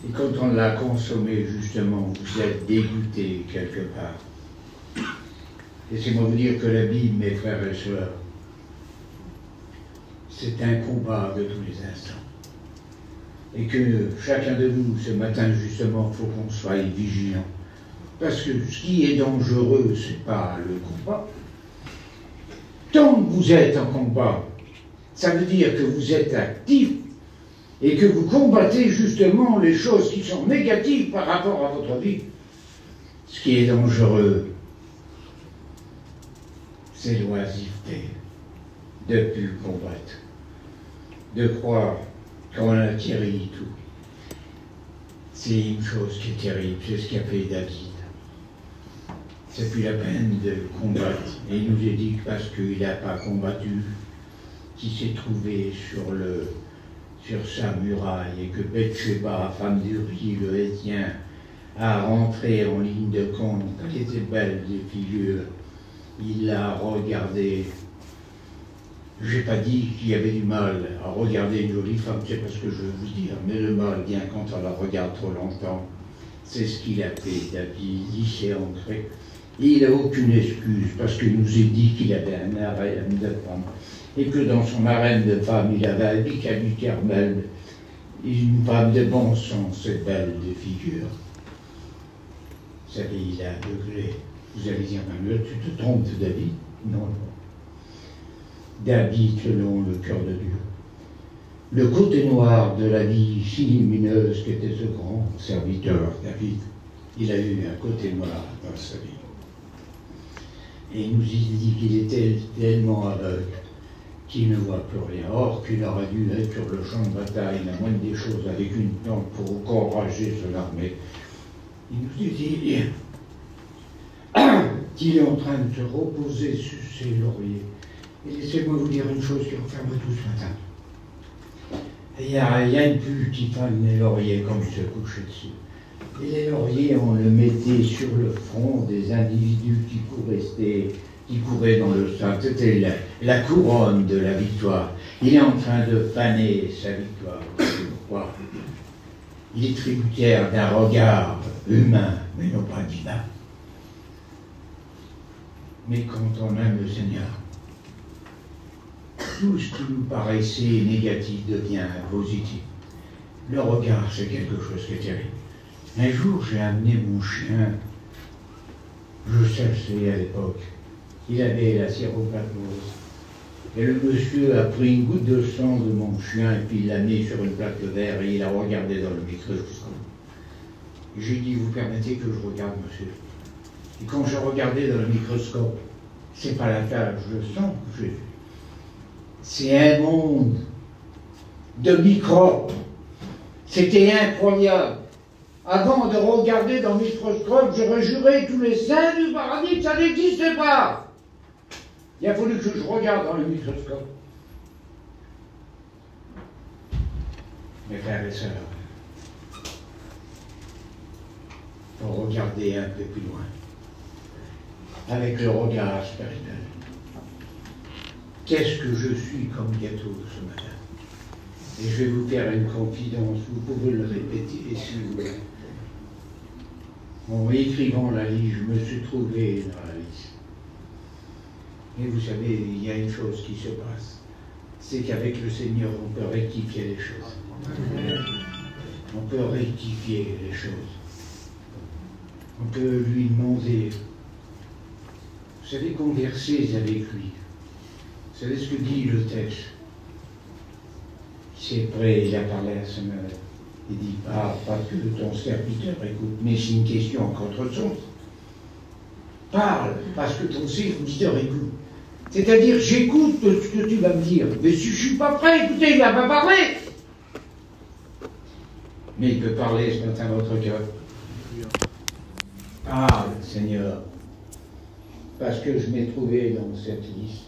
[SPEAKER 1] Et quand on l'a consommé, justement, vous êtes dégoûté quelque part. Laissez-moi vous dire que la Bible, mes frères et sœurs, c'est un combat de tous les instants. Et que chacun de nous, ce matin, justement, il faut qu'on soit vigilant. Parce que ce qui est dangereux, ce n'est pas le combat. Tant que vous êtes en combat, ça veut dire que vous êtes actif et que vous combattez justement les choses qui sont négatives par rapport à votre vie. Ce qui est dangereux, c'est l'oisiveté de ne plus combattre, de croire qu'on a acquis tout. C'est une chose qui est terrible, c'est ce qu'a fait David. C'est plus la peine de combattre. Et il nous a dit que parce qu'il n'a pas combattu, qu'il s'est trouvé sur sa muraille et que Bathsheba, femme d'Uri, le Héthien, a rentré en ligne de compte. Elle était belle de figure. Il l'a regardée. Je n'ai pas dit qu'il y avait du mal à regarder une jolie femme, c'est pas ce que je veux vous dire, mais le mal vient quand on la regarde trop longtemps. C'est ce qu'il a fait, David. Il s'est ancré. Et il n'a aucune excuse, parce qu'il nous a dit qu'il avait un harem de femmes, et que dans son harem de femmes, il avait Abigail du Carmel, une femme de bon sens et belle de figure. Vous savez, il a aveuglé. Vous allez dire, tu te trompes, David? Non, non. David selon le cœur de Dieu. Le côté noir de la vie si lumineuse qu'était ce grand serviteur, David, il a eu un côté noir dans sa vie. Et il nous dit qu'il était tellement aveugle qu'il ne voit plus rien. Or, qu'il aurait dû être sur le champ de bataille, la moindre des choses, avec une plante pour encourager son armée. Il nous dit qu'il est en train de se reposer sur ses lauriers. Et laissez-moi vous dire une chose qui referme tout ce matin. Il y a rien de plus qui femme les lauriers comme se coucher dessus. Et les lauriers, on le mettait sur le front des individus qui couraient dans le sang. C'était la couronne de la victoire. Il est en train de faner sa victoire. Pourquoi? Il est tributaire d'un regard humain, mais non pas divin. Mais quand on aime le Seigneur, tout ce qui nous paraissait négatif devient positif. Le regard, c'est quelque chose qui est terrible. Un jour, j'ai amené mon chien, je cherchais à l'époque, il avait la cirrhoplatose. Et le monsieur a pris une goutte de sang de mon chien et puis il l'a mis sur une plaque de verre et il a regardé dans le microscope. J'ai dit, vous permettez que je regarde, monsieur? Et quand je regardais dans le microscope, c'est pas la tache de sang que j'ai vu. C'est un monde de microbes. C'était incroyable. Avant de regarder dans le microscope, j'aurais juré tous les saints du paradis que ça n'existait pas. Il a fallu que je regarde dans le microscope. Mes frères et sœurs, il faut regarder un peu plus loin, avec le regard spirituel. Qu'est-ce que je suis comme gâteau ce matin? Et je vais vous faire une confidence, vous pouvez le répéter si vous voulez. En écrivant la liste, je me suis trouvé dans la liste. Et vous savez, il y a une chose qui se passe, c'est qu'avec le Seigneur, on peut rectifier les choses. On peut rectifier les choses. On peut lui demander. Vous savez, converser avec lui. Vous savez ce que dit le texte? C'est prêt, il a parlé à son œuvre. Il dit, pas que ton serviteur écoute, mais c'est une question en contresens. Parle, parce que ton serviteur écoute. C'est-à-dire, j'écoute ce que tu vas me dire, mais si je ne suis pas prêt, écoutez, il ne va pas parler. Mais il peut parler ce matin à votre cœur. Parle, Seigneur, parce que je m'ai trouvé dans cette liste.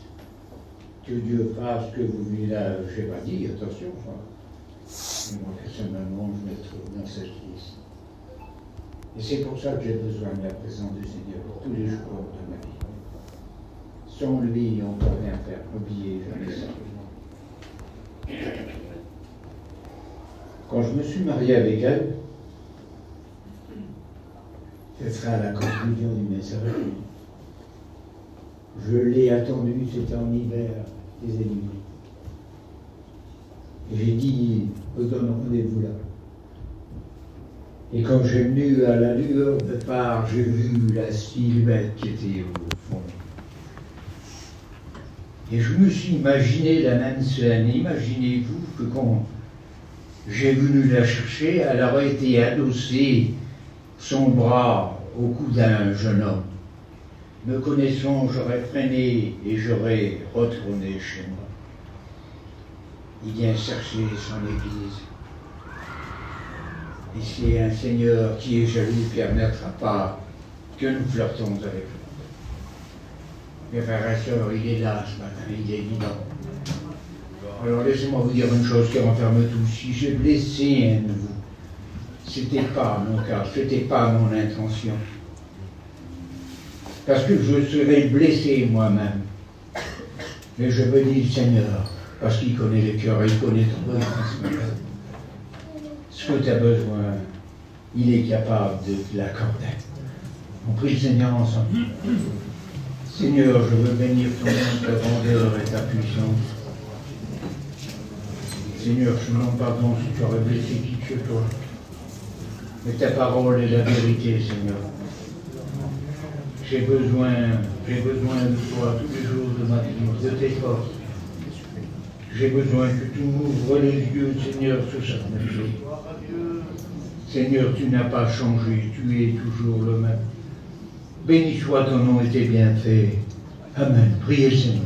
[SPEAKER 1] Que Dieu fasse que vous lui là, je n'ai pas dit, attention, moi personnellement, je me trouve dans cette liste. Et c'est pour ça que j'ai besoin de la présence du Seigneur tous les jours de ma vie. Sans lui, on ne peut rien faire. N'oubliez jamais ça. Quand je me suis marié avec elle, ce sera la conclusion du message. Je l'ai attendu, c'était en hiver, des ennemis. Et j'ai dit, on donne rendez-vous là. Et quand j'ai venu à la lueur de part, j'ai vu la silhouette qui était au fond. Et je me suis imaginé la même scène. Imaginez-vous que quand j'ai venu la chercher, elle aurait été adossée, son bras au cou d'un jeune homme. Me connaissant, j'aurais freiné et j'aurais retourné chez moi. Il vient chercher son église. Et c'est un Seigneur qui est jaloux qui ne permettra pas que nous flirtons avec lui. Mes frères et sœurs, il est là ce matin, il est vivant. Alors laissez-moi vous dire une chose qui renferme tout. Si j'ai blessé un de vous, ce n'était pas mon cas, ce n'était pas mon intention. Parce que je serais blessé moi-même. Mais je veux dire Seigneur, parce qu'il connaît les cœurs, il connaît ton besoin ce matin. Ce que tu as besoin, il est capable de te l'accorder. On prie le Seigneur ensemble. Seigneur, je veux bénir ton nom, ta grandeur et ta puissance. Seigneur, je te demande pardon si tu aurais blessé qui que ce soit. Mais ta parole est la vérité, Seigneur. J'ai besoin de toi tous les jours de ma vie, de tes forces. J'ai besoin que tu m'ouvres les yeux, Seigneur, sur certaines choses. Seigneur, tu n'as pas changé, tu es toujours le même. Béni soit ton nom et tes bienfaits. Amen. Priez le Seigneur.